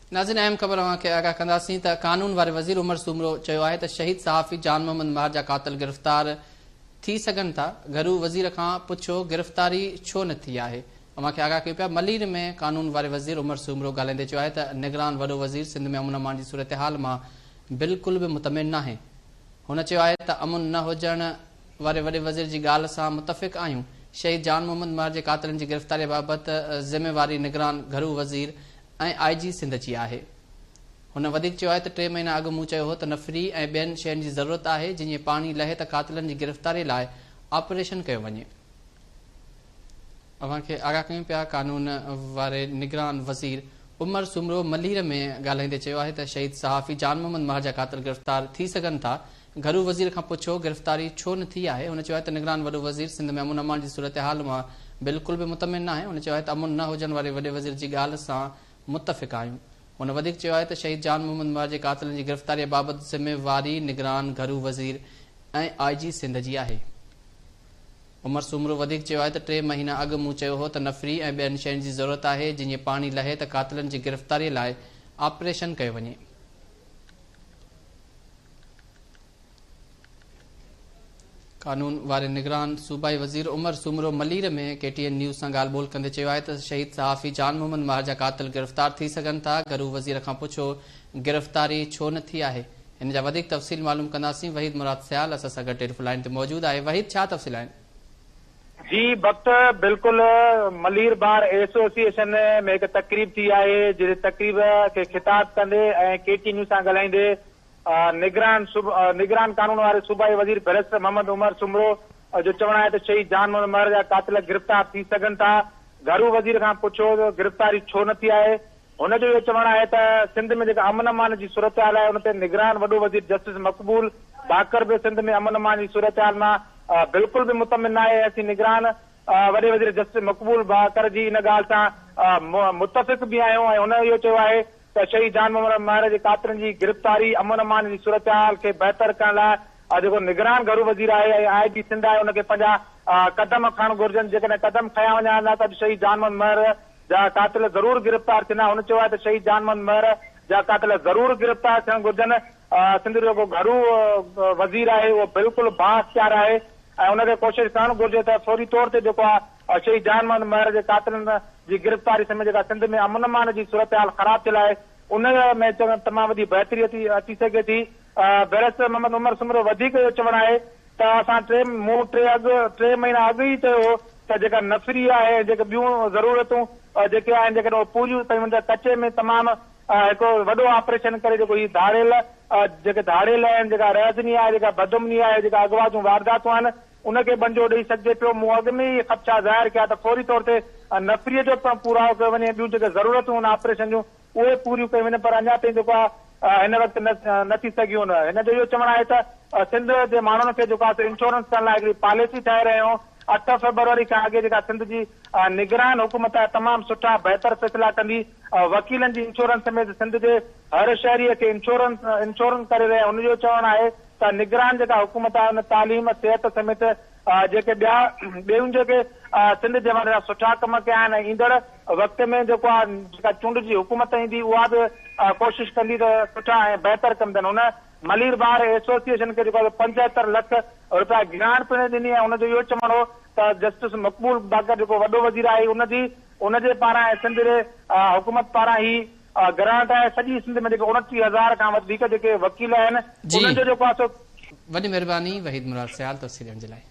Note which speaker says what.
Speaker 1: नाज़रीन, अहम ख़बर अवांखे आगाह कंदासीं त कानून वारे वज़ीर उमर सूमरो चयो आहे त शहीद सहाफ़ी जान मोहम्मद महर जा क़ातिल गिरफ़्तार थी सघनि था। घरू वज़ीर खां पुछो गिरफ़्तारी छो न थी आहे। अवांखे आगाह कयो पिया। मलीर में कानून वारे वज़ीर उमर सूमरो ॻाल्हाईंदे चयो आहे त निगरान वॾो वज़ीर सिंध में अमन अमान जी सूरत हाल मां बिल्कुल बि मुतमिन नाहे। हुन चयो आहे त अमुन न हुजण वारे वॾे वज़ीर जी ॻाल्हि सां मुतफ़िक़ आहियूं। शहीद जान मोहम्मद महर जे क़ातिलनि जी गिरफ़्तारी बाबति ज़िम्मेवारी निगरान घरू वज़ीर ऐं IG सिंध जी आहे। हुन वधीक चयो आहे त 3 महीना अॻु मूं चयो हो त नफ़री ऐं ॿियनि शयुनि जी ज़रूरत आहे जीअं पाणी लहे त क़ातिलनि जी गिरफ़्तारी लाइ ऑपरेशन कयो वञे। अव्हांखे आगाह कयूं पिया। कानून वारे निगरान वज़ीर उमर सूमरो मलीर में ॻाल्हाईंदे चयो आहे त शहीद सहाफ़ी जान मोहम्मद महर जा क़ातिल गिरफ़्तार थी सघनि था। घरू वज़ीर खां पुछो गिरफ़्तारी छो न थी आहे। हुन चयो आहे त निगरान वॾो वज़ीर सिंध में अमन अमान जी सूरत हाल मां बिल्कुल बि मुतमिन नाहे। हुन चयो आहे त अमुन न हुजण वारे वॾे वज़ीर जी ॻाल्हि सां मुतफ़िक़ आहियूं। हुन वधीक चयो आहे त शहीद जान मोहम्मद महर जे क़ातिलनि जी गिरफ़्तारी बाबति ज़िम्मेवारी निगरान घरू वज़ीर ऐं IG सिंध जी आहे। उमर सूमरो वधीक चयो आहे त 3 महीना अॻु मूं चयो हो त नफ़री ऐं ॿियनि शयुनि जी ज़रूरत आहे जीअं पाणी लहे त क़ातिलनि जी गिरफ़्तारी लाइ ऑपरेशन कयो वञे। कानून वारे निगरान सूबाई वज़ीर उमर सूमरो मलीर में KTN न्यूज़ सां ॻाल्हि ॿोल कंदे चयो आहे त शहीद सहाफ़ी जान मोहम्मद महर जा क़ातिल गिरफ़्तार थी सघनि था। घरू वज़ीर खां पुछो गिरफ़्तारी छो न थी आहे। हिन जा वधीक तफ़सील मालूम कंदासीं। वहीद मुराद सियाल असां सां गॾु टेलीफोन लाइन ते मौजूदु आहे। वहीद, छा तफ़सील आहिनि?
Speaker 2: जी वक्त बिल्कुल मलीर बार एसोसिएशन में एक तकरीब थी आहे। जिस तकरीब के खिताब कंदे KTN न्यूज़ सां ॻाल्हाईंदे निगरान कानून वारे सूबाई वज़ीर बैरिस्टर मोहम्मद उमर सूमरो जो चवणु आहे त शहीद जान मोहम्मद महर जा क़ातिल गिरफ़्तार थी सघनि था। घरू वज़ीर खां पुछो गिरफ़्तारी छो न थी आहे। हुनजो इहो चवणु आहे त सिंध में जेका अमन अमान जी सूरत हाल आहे उन ते निगरान वॾो वज़ीर जस्टिस मक़बूल बाकर बि सिंध में अमन अमान जी सूरत हाल मां बिल्कुल भी मुतमिन नाहे। असीं निगरान वॾे वज़ीर जस्टिस मक़बूल बाकर जी इन ॻाल्हि सां मुतफ़िक़ भी आहियूं। ऐं हुन इहो चयो आहे त शहीद जान मोहम्मद महर जे क़ातिलनि जी गिरफ़्तारी अमन अमान जी सूरत हाल खे बहितर करण लाइ जेको निगरान घरू वज़ीर आहे ऐं IG सिंध आहे उनखे पंहिंजा कदम खणण घुर्जनि। जेकॾहिं कदम खयां वञा हा त शहीद जान मोहम्मद महर जा क़ातिल ज़रूर गिरफ़्तार थींदा। हुन चयो आहे त शहीद जान मोहम्मद महर जा क़ातिल ज़रूर गिरफ़्तार थियण घुर्जनि। सिंध जो जेको घरू वज़ीर आहे उहो बिल्कुलु बाअख्तियार आहे ऐं हुनखे कोशिशि करणु घुर्जे त फौरी तौर ते जेको आहे शहीद जान मोहम्मद महर जे क़ातिलनि जी गिरफ़्तारी समेत जेका सिंध में अमन अमान जी सूरत हाल ख़राब थियल आहे उन में तमामु वॾी बहितरी अची सघे थी। बैरिस्टर मोहम्मद उमर सूमरो वधीक इहो चवणु आहे त असां 3 महीना अॻु ई चयो हो त जेका नफ़री आहे जेके ॿियूं ज़रूरतूं जेके आहिनि जेकॾहिं पूरियूं कयूं त कचे में तमामु हिकिड़ो वॾो ऑपरेशन करे जेको ही धाड़ेल जेके धाड़ेल आहिनि जेका रज़नी आहे जेका बदमनी आहे जेका अॻुवा जूं वारदातूं आहिनि उनखे बंजो ॾेई सघिजे पियो। मूं अॻु में ई ख़दशा ज़ाहिर कया त फौरी तौर ते नफ़रीअ जो पूराओ कयो वञे। ॿियूं जेके ज़रूरतूं आहिनि ऑपरेशन जूं उहे पूरियूं कयूं वञनि पर अञा ताईं जेको आहे हिन वक़्तु न थी सघियूं न। हिन जो इहो चवणु आहे त सिंध जे माण्हुनि खे जेको आहे इंश्योरेंस करण लाइ हिकिड़ी पॉलिसी ठाहे रहिया आहियूं। 8 फरवरी खां अॻे जेका सिंध जी निगरान हुकूमत आहे तमामु सुठा बहितर फ़ैसिला कंदी। वकीलनि जी इंश्योरेंस समेत सिंध जे हर शहरीअ खे इंश्योरेंस करे रहिया। हुनजो चवणु आहे त निगरान जेका हुकूमत आहे हुन तालीम सिहत समेत जेके ॿियूं जेके सिंध जे वारा सुठा कम कया आहिनि ऐं ईंदड़ वक़्त में जेको आहे जेका चूंड जी हुकूमत ईंदी उहा बि कोशिशि कंदी त सुठा ऐं बहितर कम थियनि। हुन मलीर बार एसोसिएशन खे जेको 75 लख रुपया ग्रांट पिणु ॾिनी आहे। हुनजो इहो चवणु हो त जस्टिस मक़बूल बाकर जेको वॾो वज़ीर आहे उनजे पारां ऐं सिंध जे हुकूमत पारां ही ग्रांट आहे। सॼी सिंध में जेके 29,000 खां वधीक जेके वकील आहिनि उन्हनि जो जेको आहे
Speaker 1: वॾी महिरबानी वहीद मुराद सियाल तफ़सील ॾियण जे लाइ।